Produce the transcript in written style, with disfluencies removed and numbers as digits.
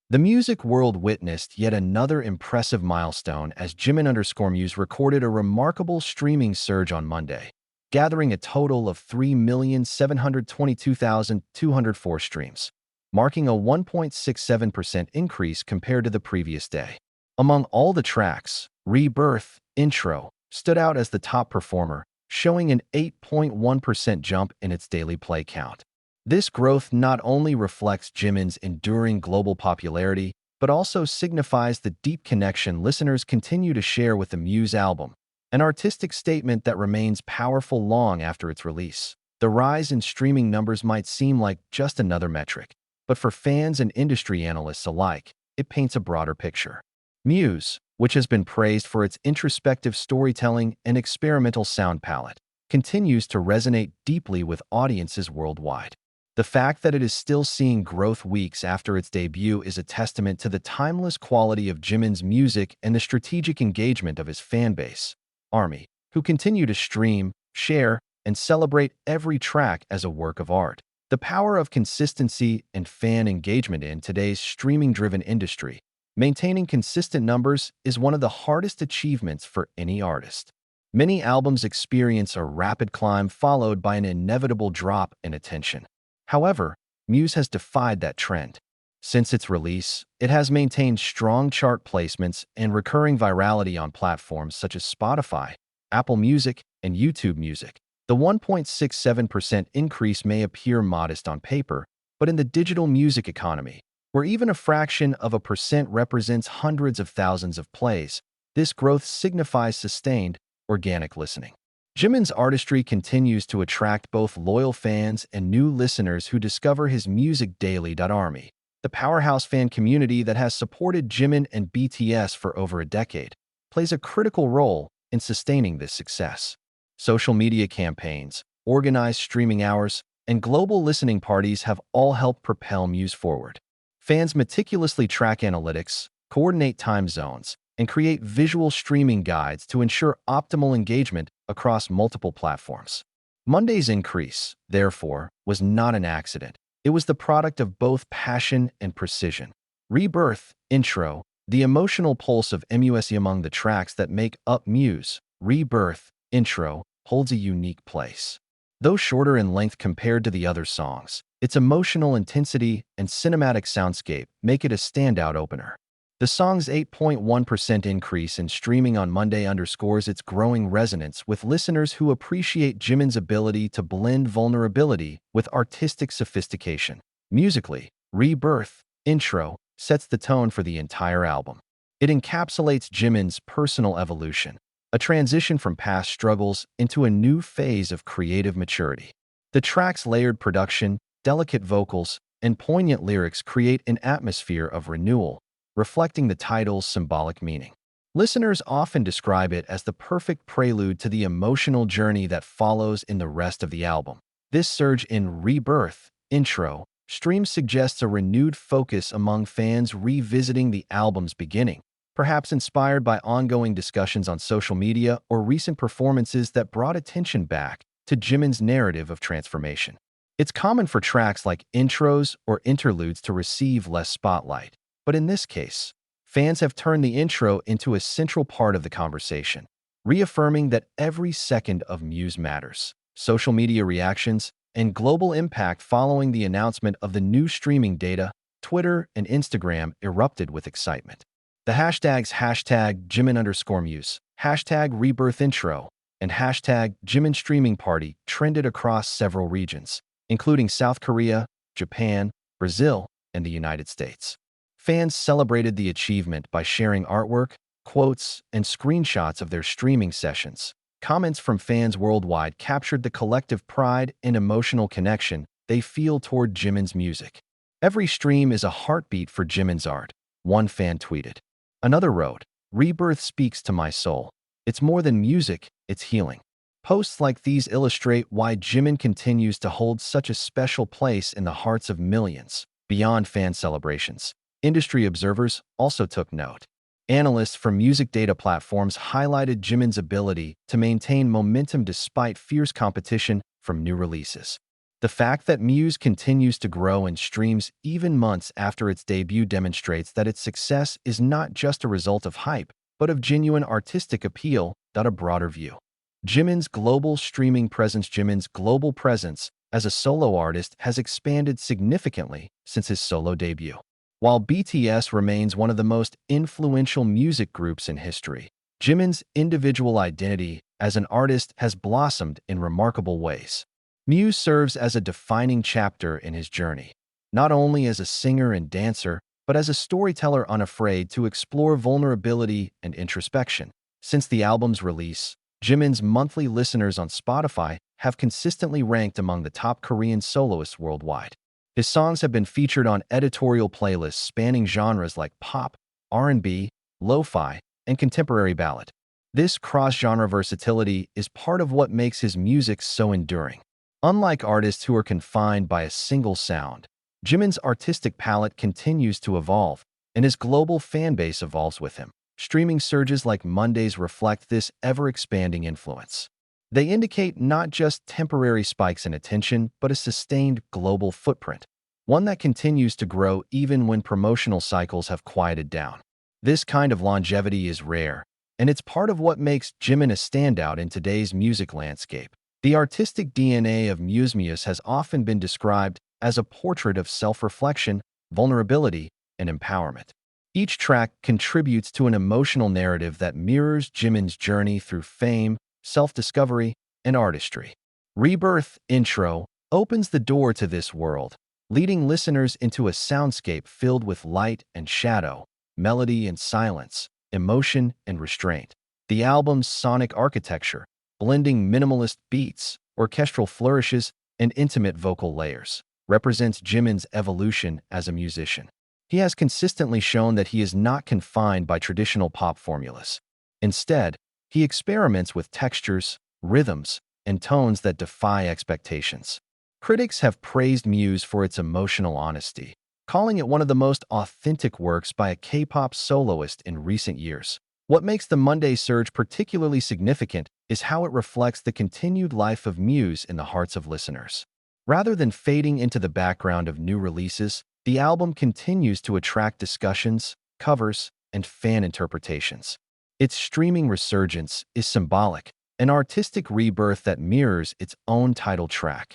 The music world witnessed yet another impressive milestone as JIMIN_MUSE recorded a remarkable streaming surge on Monday, gathering a total of 3,722,204 streams, marking a 1.67% increase compared to the previous day. Among all the tracks, Rebirth, Intro, stood out as the top performer, showing an 8.1% jump in its daily play count. This growth not only reflects Jimin's enduring global popularity, but also signifies the deep connection listeners continue to share with the Muse album, an artistic statement that remains powerful long after its release. The rise in streaming numbers might seem like just another metric, but for fans and industry analysts alike, it paints a broader picture. Muse, which has been praised for its introspective storytelling and experimental sound palette, continues to resonate deeply with audiences worldwide. The fact that it is still seeing growth weeks after its debut is a testament to the timeless quality of Jimin's music and the strategic engagement of his fanbase, ARMY, who continue to stream, share, and celebrate every track as a work of art. The power of consistency and fan engagement in today's streaming-driven industry. Maintaining consistent numbers is one of the hardest achievements for any artist. Many albums experience a rapid climb followed by an inevitable drop in attention. However, Muse has defied that trend. Since its release, it has maintained strong chart placements and recurring virality on platforms such as Spotify, Apple Music, and YouTube Music. The 1.67% increase may appear modest on paper, but in the digital music economy, where even a fraction of a percent represents hundreds of thousands of plays, this growth signifies sustained, organic listening. Jimin's artistry continues to attract both loyal fans and new listeners who discover his music daily. ARMY, the powerhouse fan community that has supported Jimin and BTS for over a decade, plays a critical role in sustaining this success. Social media campaigns, organized streaming hours, and global listening parties have all helped propel Muse forward. Fans meticulously track analytics, coordinate time zones, and create visual streaming guides to ensure optimal engagement across multiple platforms. Monday's increase, therefore, was not an accident. It was the product of both passion and precision. Rebirth, Intro, the emotional pulse of MUSE among the tracks that make up Muse, Rebirth, Intro, holds a unique place. Though shorter in length compared to the other songs, its emotional intensity and cinematic soundscape make it a standout opener. The song's 8.1% increase in streaming on Monday underscores its growing resonance with listeners who appreciate Jimin's ability to blend vulnerability with artistic sophistication. Musically, Rebirth, Intro, sets the tone for the entire album. It encapsulates Jimin's personal evolution, a transition from past struggles into a new phase of creative maturity. The track's layered production, delicate vocals, and poignant lyrics create an atmosphere of renewal, reflecting the title's symbolic meaning. Listeners often describe it as the perfect prelude to the emotional journey that follows in the rest of the album. This surge in Rebirth, Intro, streams suggests a renewed focus among fans revisiting the album's beginning, perhaps inspired by ongoing discussions on social media or recent performances that brought attention back to Jimin's narrative of transformation. It's common for tracks like intros or interludes to receive less spotlight, but in this case, fans have turned the intro into a central part of the conversation, reaffirming that every second of Muse matters. Social media reactions and global impact following the announcement of the new streaming data, Twitter and Instagram erupted with excitement. The hashtags #JIMIN_MUSE, #RebirthIntro, and #JiminStreamingParty trended across several regions, including South Korea, Japan, Brazil, and the United States. Fans celebrated the achievement by sharing artwork, quotes, and screenshots of their streaming sessions. Comments from fans worldwide captured the collective pride and emotional connection they feel toward Jimin's music. "Every stream is a heartbeat for Jimin's art," one fan tweeted. Another wrote, "Rebirth speaks to my soul. It's more than music, it's healing." Posts like these illustrate why Jimin continues to hold such a special place in the hearts of millions. Beyond fan celebrations, industry observers also took note. Analysts from music data platforms highlighted Jimin's ability to maintain momentum despite fierce competition from new releases. The fact that Muse continues to grow in streams even months after its debut demonstrates that its success is not just a result of hype, but of genuine artistic appeal. A broader view. Jimin's global presence as a solo artist has expanded significantly since his solo debut. While BTS remains one of the most influential music groups in history, Jimin's individual identity as an artist has blossomed in remarkable ways. Muse serves as a defining chapter in his journey, not only as a singer and dancer, but as a storyteller unafraid to explore vulnerability and introspection. Since the album's release, Jimin's monthly listeners on Spotify have consistently ranked among the top Korean soloists worldwide. His songs have been featured on editorial playlists spanning genres like pop, R&B, lo-fi, and contemporary ballad. This cross-genre versatility is part of what makes his music so enduring. Unlike artists who are confined by a single sound, Jimin's artistic palette continues to evolve, and his global fanbase evolves with him. Streaming surges like Monday's reflect this ever-expanding influence. They indicate not just temporary spikes in attention, but a sustained global footprint, one that continues to grow even when promotional cycles have quieted down. This kind of longevity is rare, and it's part of what makes Jimin a standout in today's music landscape. The artistic DNA of Muse has often been described as a portrait of self-reflection, vulnerability, and empowerment. Each track contributes to an emotional narrative that mirrors Jimin's journey through fame, self-discovery, and artistry. Rebirth intro opens the door to this world, leading listeners into a soundscape filled with light and shadow, melody and silence, emotion and restraint. The album's sonic architecture, blending minimalist beats, orchestral flourishes, and intimate vocal layers, represents Jimin's evolution as a musician. He has consistently shown that he is not confined by traditional pop formulas. Instead, he experiments with textures, rhythms, and tones that defy expectations. Critics have praised Muse for its emotional honesty, calling it one of the most authentic works by a K-pop soloist in recent years. What makes the Monday surge particularly significant is how it reflects the continued life of Muse in the hearts of listeners. Rather than fading into the background of new releases, the album continues to attract discussions, covers, and fan interpretations. Its streaming resurgence is symbolic, an artistic rebirth that mirrors its own title track.